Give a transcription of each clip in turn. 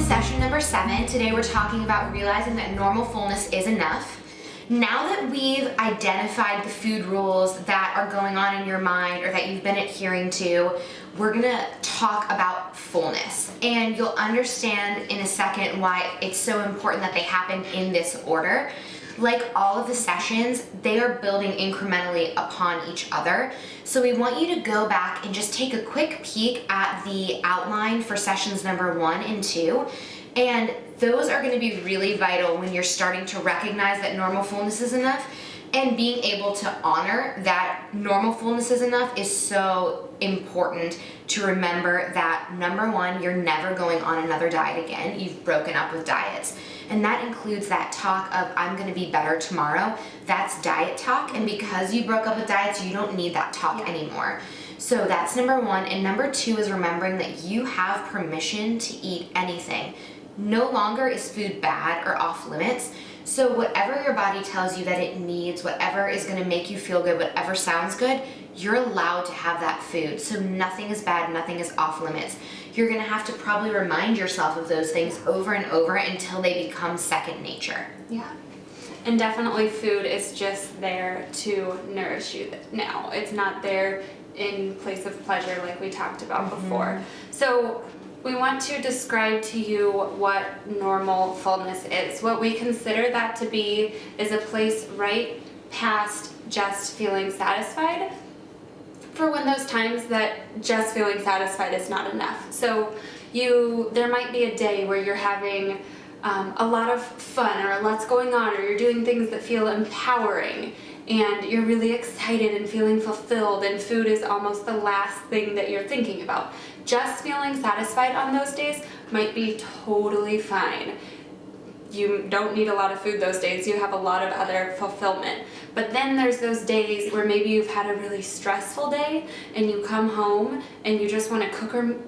session number 7. Today we're talking about realizing that normal fullness is enough. Now that we've identified the food rules that are going on in your mind or that you've been adhering to, we're gonna talk about fullness. And you'll understand in a second why it's so important that they happen in this order. Like all of the sessions, they are building incrementally upon each other. So we want you to go back and just take a quick peek at the outline for sessions number 1 and 2. And those are gonna be really vital when you're starting to recognize that normal fullness is enough, and being able to honor that normal fullness is enough is so important to remember that number 1, you're never going on another diet again. You've broken up with diets. And that includes that talk of, I'm gonna be better tomorrow. That's diet talk, and because you broke up with diets, you don't need that talk anymore. So that's number 1, and number 2 is remembering that you have permission to eat anything. No longer is food bad or off limits. So whatever your body tells you that it needs, whatever is gonna make you feel good, whatever sounds good, you're allowed to have that food. So nothing is bad, nothing is off limits. You're gonna have to probably remind yourself of those things over and over until they become second nature. Yeah. And definitely food is just there to nourish you now. It's not there in place of pleasure like we talked about before. So we want to describe to you what normal fullness is. What we consider that to be is a place right past just feeling satisfied, for when those times that just feeling satisfied is not enough. So there might be a day where you're having a lot of fun, or a lot's going on, or you're doing things that feel empowering, and you're really excited and feeling fulfilled, and food is almost the last thing that you're thinking about. Just feeling satisfied on those days might be totally fine. You don't need a lot of food those days. You have a lot of other fulfillment. But then there's those days where maybe you've had a really stressful day and you come home and you just want to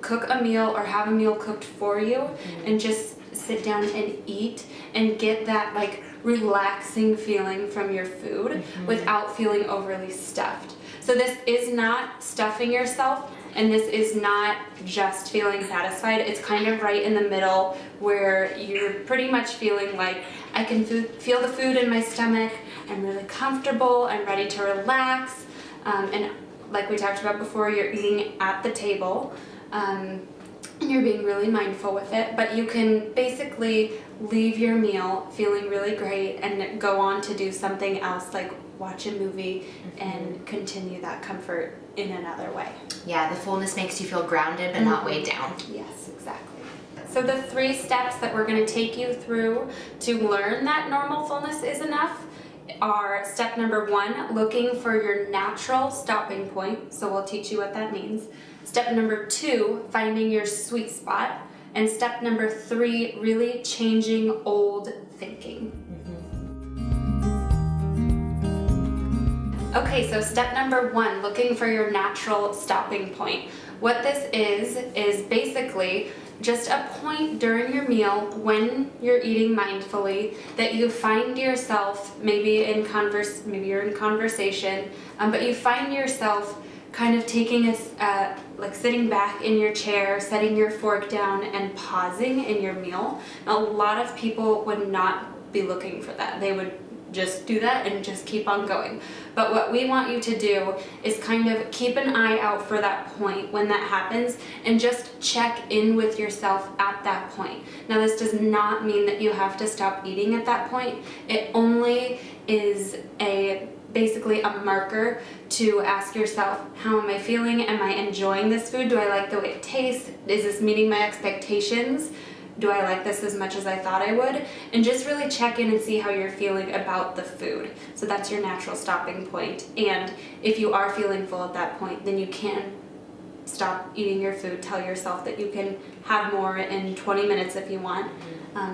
cook a meal or have a meal cooked for you and just sit down and eat and get that like relaxing feeling from your food without feeling overly stuffed. So this is not stuffing yourself, and this is not just feeling satisfied. It's kind of right in the middle where you're pretty much feeling like, I can feel the food in my stomach, I'm really comfortable, I'm ready to relax, and like we talked about before, you're eating at the table, and you're being really mindful with it, but you can basically leave your meal feeling really great and go on to do something else, like watch a movie and continue that comfort in another way. Yeah, the fullness makes you feel grounded but not weighed down. Yes, exactly. So the 3 steps that we're going to take you through to learn that normal fullness is enough are: step number 1, looking for your natural stopping point. So we'll teach you what that means. Step number 2, finding your sweet spot. And step number 3, really changing old thinking. Okay, so step number 1, looking for your natural stopping point. What this is basically just a point during your meal when you're eating mindfully that you find yourself maybe you're in conversation, but you find yourself kind of taking like sitting back in your chair, setting your fork down and pausing in your meal. Now, a lot of people would not be looking for that. They would just do that and just keep on going. But what we want you to do is kind of keep an eye out for that point when that happens, and just check in with yourself at that point. Now, this does not mean that you have to stop eating at that point. It only is basically a marker to ask yourself, how am I feeling? Am I enjoying this food? Do I like the way it tastes? Is this meeting my expectations? Do I like this as much as I thought I would? And just really check in and see how you're feeling about the food. So that's your natural stopping point. And if you are feeling full at that point, then you can stop eating your food. Tell yourself that you can have more in 20 minutes if you want.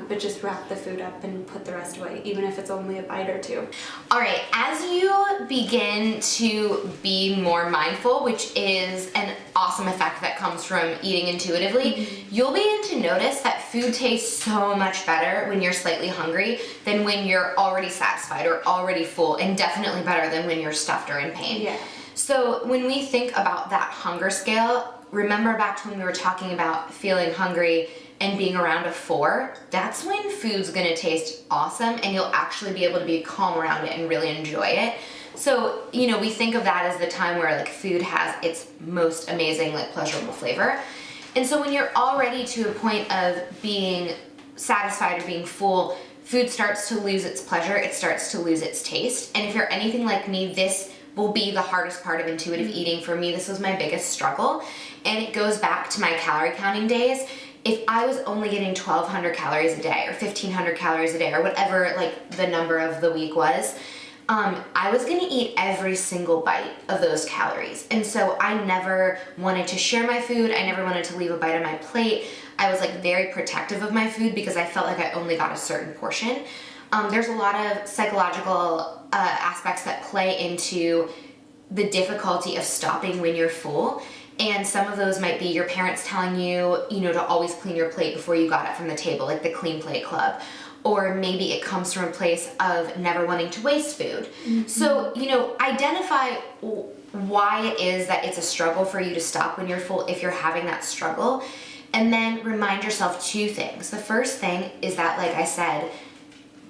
But just wrap the food up and put the rest away, even if it's only a bite or 2. All right, as you begin to be more mindful, which is an awesome effect that comes from eating intuitively, you'll begin to notice that food tastes so much better when you're slightly hungry than when you're already satisfied or already full, and definitely better than when you're stuffed or in pain. Yeah. So when we think about that hunger scale, remember back to when we were talking about feeling hungry and being around a 4, that's when food's gonna taste awesome and you'll actually be able to be calm around it and really enjoy it. So, you know, we think of that as the time where like food has its most amazing, like pleasurable flavor. And so when you're already to a point of being satisfied or being full, food starts to lose its pleasure, it starts to lose its taste. And if you're anything like me, this will be the hardest part of intuitive eating. For me, this was my biggest struggle. And it goes back to my calorie counting days. If I was only getting 1,200 calories a day or 1,500 calories a day or whatever like the number of the week was, I was gonna eat every single bite of those calories. And so I never wanted to share my food. I never wanted to leave a bite on my plate. I was like very protective of my food because I felt like I only got a certain portion. There's a lot of psychological aspects that play into the difficulty of stopping when you're full. And some of those might be your parents telling you, you know, to always clean your plate before you got up from the table, like the Clean Plate Club. Or maybe it comes from a place of never wanting to waste food. So, you know, identify why it is that it's a struggle for you to stop when you're full if you're having that struggle. And then remind yourself 2 things. The first thing is that, like I said,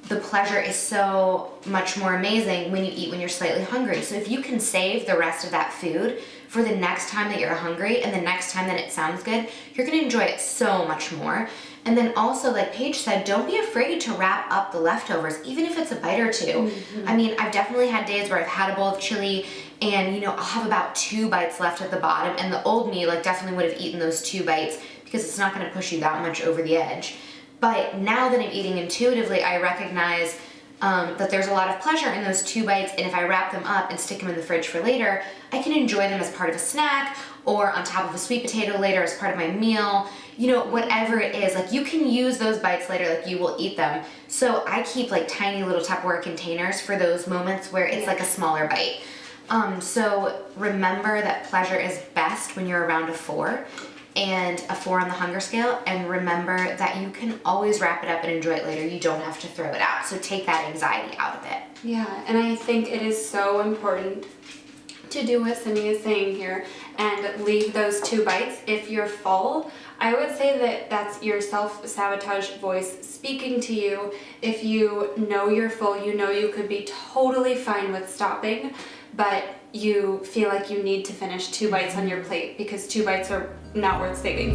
the pleasure is so much more amazing when you eat when you're slightly hungry. So if you can save the rest of that food for the next time that you're hungry and the next time that it sounds good, you're gonna enjoy it so much more. And then also, like Paige said, don't be afraid to wrap up the leftovers, even if it's a bite or 2. I mean, I've definitely had days where I've had a bowl of chili and, you know, I'll have about 2 bites left at the bottom, and the old me, like, definitely would have eaten those 2 bites because it's not gonna push you that much over the edge. But now that I'm eating intuitively, I recognize that there's a lot of pleasure in those 2 bites, and if I wrap them up and stick them in the fridge for later, I can enjoy them as part of a snack or on top of a sweet potato later as part of my meal. You know, whatever it is, like you can use those bites later, like you will eat them. So I keep like tiny little Tupperware containers for those moments where it's like a smaller bite. So remember that pleasure is best when you're around a 4 and a 4 on the hunger scale, and remember that you can always wrap it up and enjoy it later. You don't have to throw it out. So take that anxiety out of it. Yeah, and I think it is so important to do what Cindy is saying here and leave those 2 bites if you're full. I would say that that's your self-sabotage voice speaking to you. If you know you're full, you know you could be totally fine with stopping, but you feel like you need to finish 2 bites on your plate because 2 bites are not worth saving.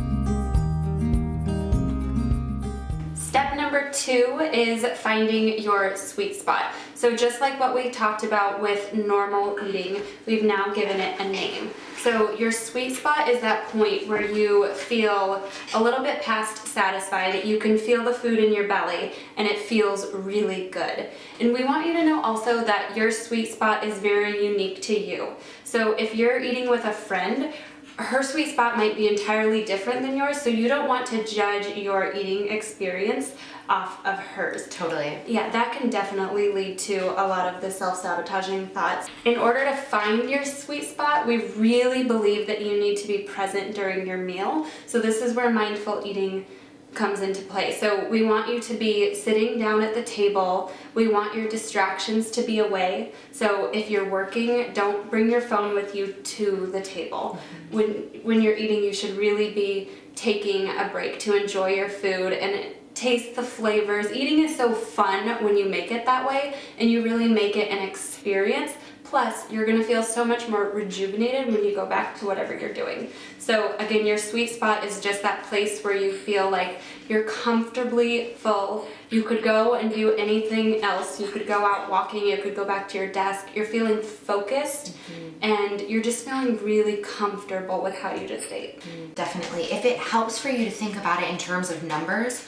Step number 2 is finding your sweet spot. So just like what we talked about with normal eating, we've now given it a name. So your sweet spot is that point where you feel a little bit past satisfied, you can feel the food in your belly, and it feels really good. And we want you to know also that your sweet spot is very unique to you. So if you're eating with a friend, her sweet spot might be entirely different than yours, so you don't want to judge your eating experience off of hers. Totally. Yeah, that can definitely lead to a lot of the self-sabotaging thoughts. In order to find your sweet spot, we really believe that you need to be present during your meal. So this is where mindful eating comes into play. So we want you to be sitting down at the table. We want your distractions to be away. So if you're working, don't bring your phone with you to the table. When you're eating, you should really be taking a break to enjoy your food and taste the flavors. Eating is so fun when you make it that way and you really make it an experience. Plus, you're gonna feel so much more rejuvenated when you go back to whatever you're doing. So again, your sweet spot is just that place where you feel like you're comfortably full. You could go and do anything else. You could go out walking, you could go back to your desk. You're feeling focused and you're just feeling really comfortable with how you just ate. Definitely. If it helps for you to think about it in terms of numbers,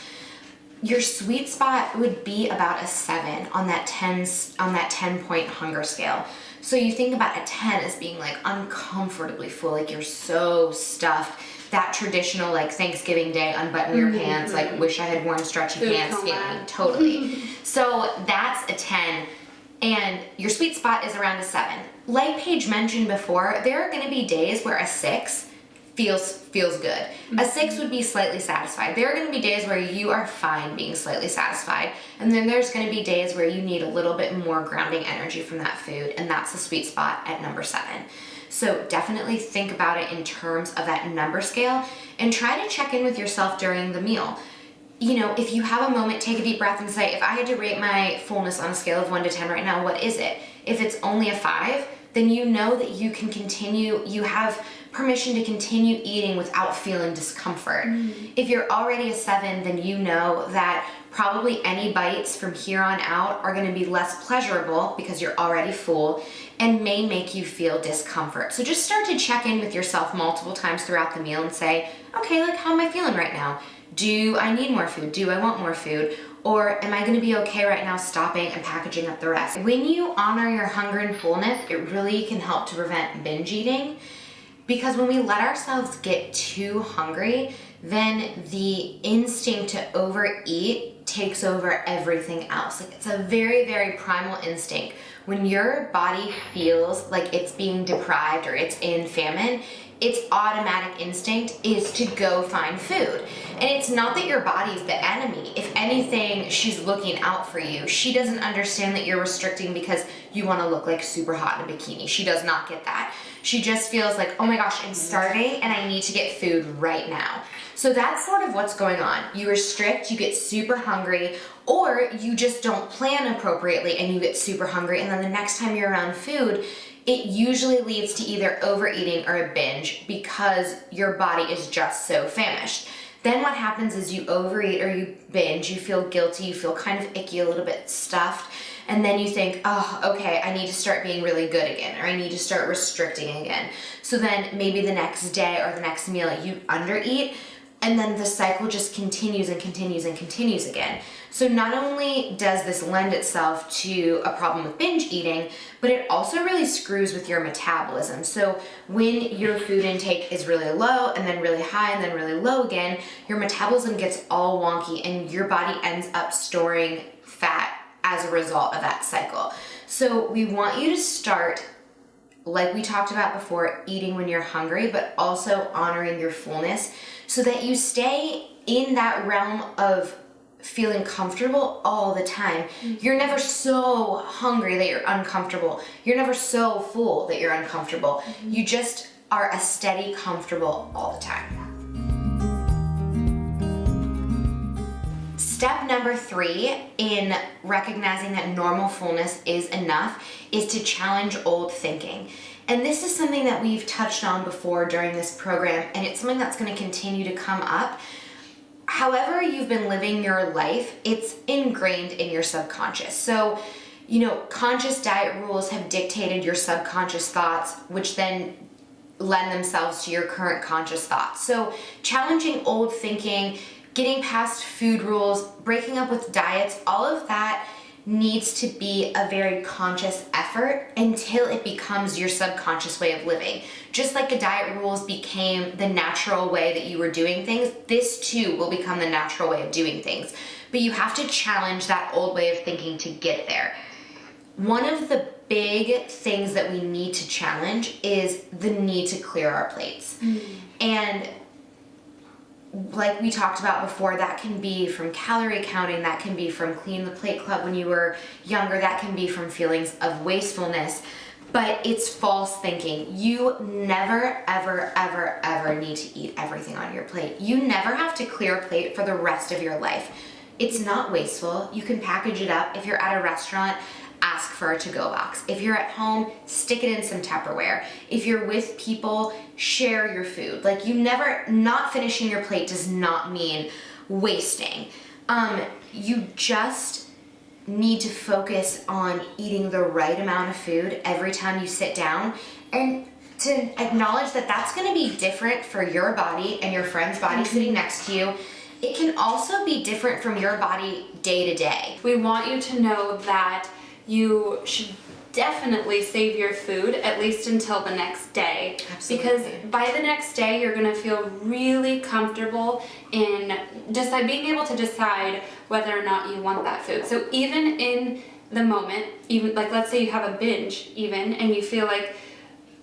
your sweet spot would be about a 7 on that 10-point hunger scale. So you think about a 10 as being like uncomfortably full, like you're so stuffed. That traditional like Thanksgiving Day unbutton your pants, like wish I had worn stretchy pants feeling. Totally. So that's a 10, and your sweet spot is around a 7. Like Paige mentioned before, there are going to be days where a 6 feels good. A 6 would be slightly satisfied. There are going to be days where you are fine being slightly satisfied, and then there's going to be days where you need a little bit more grounding energy from that food, and that's the sweet spot at number 7. So definitely think about it in terms of that number scale, and try to check in with yourself during the meal. You know, if you have a moment, take a deep breath and say, if I had to rate my fullness on a scale of 1 to 10 right now, what is it? If it's only a 5, then you know that you can continue, you have permission to continue eating without feeling discomfort. If you're already a 7, then you know that probably any bites from here on out are gonna be less pleasurable because you're already full and may make you feel discomfort. So just start to check in with yourself multiple times throughout the meal and say, okay, like, how am I feeling right now? Do I need more food? Do I want more food? Or am I gonna be okay right now stopping and packaging up the rest? When you honor your hunger and fullness, it really can help to prevent binge eating, because when we let ourselves get too hungry, then the instinct to overeat takes over everything else. Like, it's a very, very primal instinct. When your body feels like it's being deprived or it's in famine, its automatic instinct is to go find food. And it's not that your body's the enemy. If anything, she's looking out for you. She doesn't understand that you're restricting because you want to look like super hot in a bikini. She does not get that. She just feels like, oh my gosh, I'm starving and I need to get food right now. So that's sort of what's going on. You restrict, you get super hungry, or you just don't plan appropriately and you get super hungry, and then the next time you're around food, it usually leads to either overeating or a binge because your body is just so famished. Then what happens is you overeat or you binge, you feel guilty, you feel kind of icky, a little bit stuffed, and then you think, oh, okay, I need to start being really good again, or I need to start restricting again. So then maybe the next day or the next meal you undereat, and then the cycle just continues and continues and continues again. So not only does this lend itself to a problem with binge eating, but it also really screws with your metabolism. So when your food intake is really low and then really high and then really low again, your metabolism gets all wonky and your body ends up storing fat as a result of that cycle. So we want you to start, like we talked about before, eating when you're hungry, but also honoring your fullness so that you stay in that realm of feeling comfortable all the time. You're never so hungry that you're uncomfortable. You're never so full that you're uncomfortable. You just are a steady comfortable all the time. Step number 3 in recognizing that normal fullness is enough is to challenge old thinking. And this is something that we've touched on before during this program, and it's something that's going to continue to come up. However you've been living your life, it's ingrained in your subconscious. So, you know, conscious diet rules have dictated your subconscious thoughts, which then lend themselves to your current conscious thoughts. So challenging old thinking, getting past food rules, breaking up with diets, all of that needs to be a very conscious effort until it becomes your subconscious way of living. Just like the diet rules became the natural way that you were doing things, this too will become the natural way of doing things. But you have to challenge that old way of thinking to get there. One of the big things that we need to challenge is the need to clear our plates. And like we talked about before, that can be from calorie counting, that can be from Clean the Plate Club when you were younger, that can be from feelings of wastefulness, but it's false thinking. You never, ever, ever, ever need to eat everything on your plate. You never have to clear a plate for the rest of your life. It's not wasteful. You can package it up. If you're at a restaurant, ask for a to-go box. If you're at home, stick it in some Tupperware. If you're with people, share your food. Like, you never, not finishing your plate does not mean wasting. You just need to focus on eating the right amount of food every time you sit down, and to acknowledge that that's gonna be different for your body and your friend's body sitting next to you. It can also be different from your body day to day. We want you to know that you should definitely save your food at least until the next day. Absolutely. Because by the next day you're going to feel really comfortable in just like being able to decide whether or not you want that food. So even in the moment, even like let's say you have a binge even and you feel like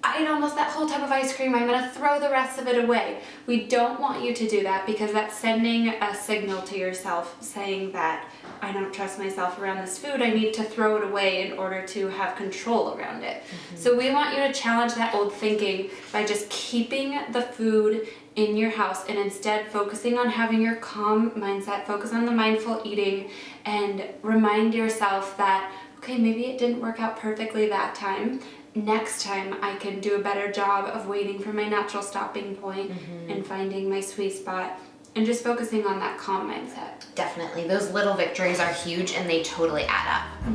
I ate almost that whole tub of ice cream, I'm gonna throw the rest of it away. We don't want you to do that because that's sending a signal to yourself saying that I don't trust myself around this food, I need to throw it away in order to have control around it. So we want you to challenge that old thinking by just keeping the food in your house and instead focusing on having your calm mindset, focus on the mindful eating, and remind yourself that, okay, maybe it didn't work out perfectly that time. Next time I can do a better job of waiting for my natural stopping point and finding my sweet spot and just focusing on that calm mindset. Definitely. Those little victories are huge and they totally add up.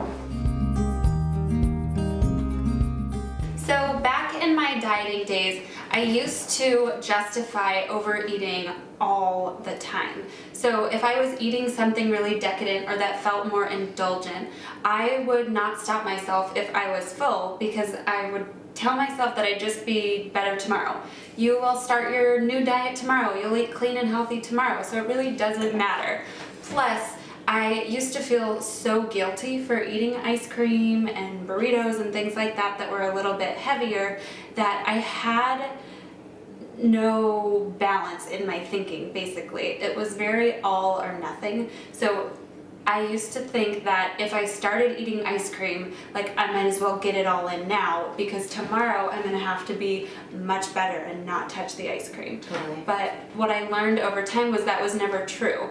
So back in my dieting days, I used to justify overeating all the time. So if I was eating something really decadent or that felt more indulgent, I would not stop myself if I was full because I would tell myself that I'd just be better tomorrow. You will start your new diet tomorrow. You'll eat clean and healthy tomorrow. So it really doesn't matter. Plus, I used to feel so guilty for eating ice cream and burritos and things like that that were a little bit heavier that I had no balance in my thinking, basically. It was very all or nothing. So I used to think that if I started eating ice cream, like I might as well get it all in now because tomorrow I'm gonna have to be much better and not touch the ice cream. Totally. But what I learned over time was that was never true.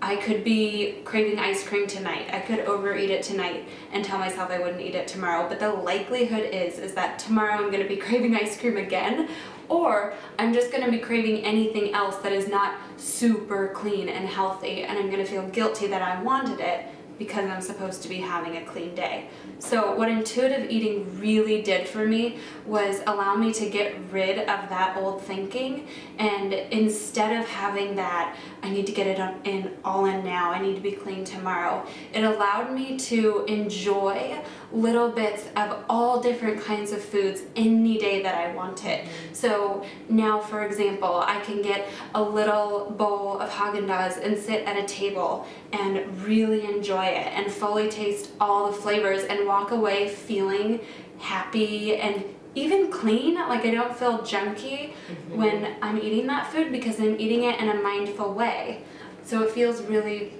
I could be craving ice cream tonight. I could overeat it tonight and tell myself I wouldn't eat it tomorrow. But the likelihood is that tomorrow I'm gonna be craving ice cream again, or I'm just gonna be craving anything else that is not super clean and healthy, and I'm gonna feel guilty that I wanted it because I'm supposed to be having a clean day. So what intuitive eating really did for me was allow me to get rid of that old thinking, and instead of having that, I need to get it all in now, I need to be clean tomorrow, it allowed me to enjoy little bits of all different kinds of foods any day that I wanted. So now, for example, I can get a little bowl of Haagen-Dazs and sit at a table and really enjoy it and fully taste all the flavors and walk away feeling happy and even clean. Like I don't feel junky when I'm eating that food because I'm eating it in a mindful way. So it feels really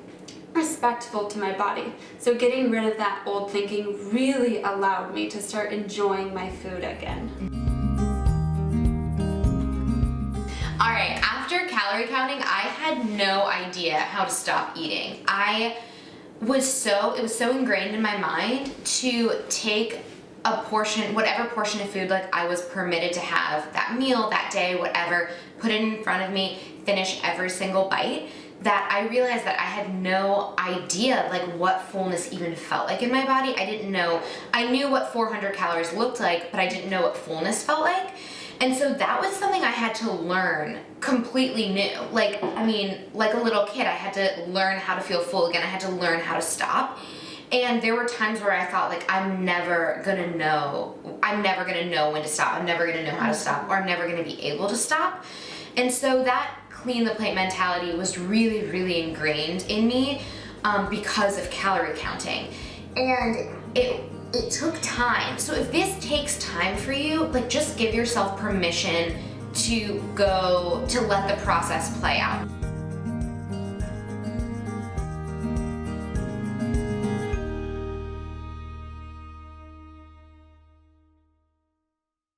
respectful to my body. So getting rid of that old thinking really allowed me to start enjoying my food again. All right, after calorie counting, I had no idea how to stop eating. It was so ingrained in my mind to take a portion, whatever portion of food like I was permitted to have that meal, that day, whatever, put it in front of me, finish every single bite, that I realized that I had no idea like what fullness even felt like in my body. I knew what 400 calories looked like, but I didn't know what fullness felt like. And so that was something I had to learn completely new. Like a little kid, I had to learn how to feel full again. I had to learn how to stop. And there were times where I thought like, I'm never gonna know when to stop. I'm never gonna know how to stop, or I'm never gonna be able to stop. And so that clean the plate mentality was really, really ingrained in me because of calorie counting. And it took time. So if this takes time for you, like just give yourself permission to let the process play out.